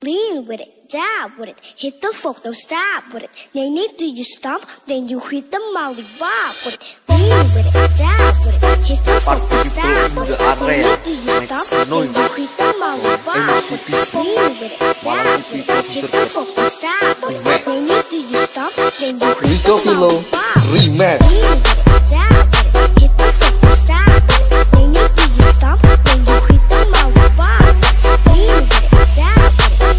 Lean with it, dab with it, hit the fork, don't stop with it. Then do you stomp, then you hit the molly bob with it. Lean with it, dab with it, hit the fork, don't stop with it. Then do you stomp, then you hit the molly bob with it. Lean with it, dab with it, hit the fork, don't stop with it. Then do you stomp, then you hit the molly bob with it. Lean with it, dab with it, hit the fork, don't stop with it. Then do you stomp, then you hit the molly bob with it. Lean with it, dab with it.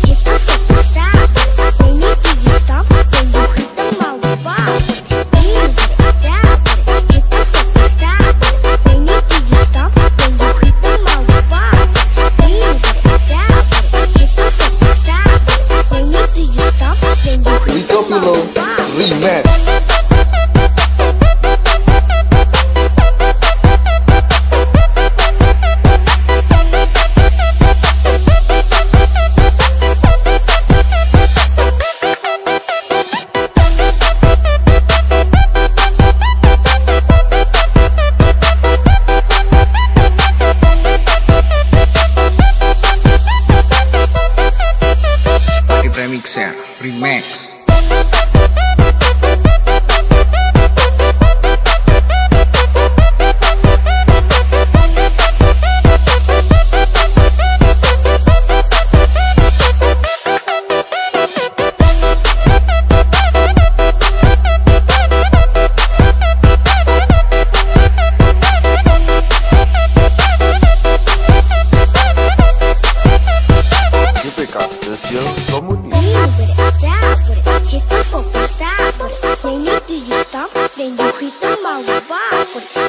Hit the fuck and stop. Then you stop. Then you hit the molly bob.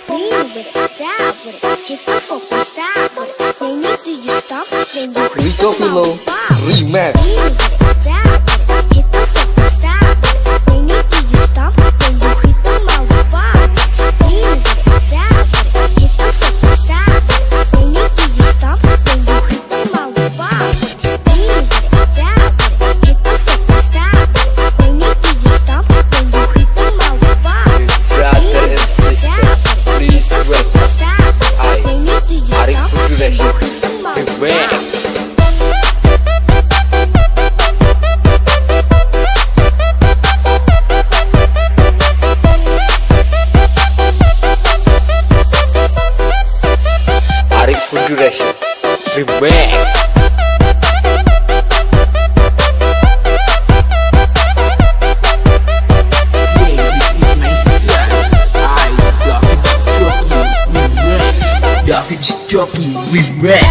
Lean with it, dab with it. Hit the fuck and stop. Then you stop. Then you hit the molly bob. Lean with it, dab with it. Hit the fuck and stop. Then you stop. Then you hit the molly bob. Remix. Remix. Ds.Jatibaru.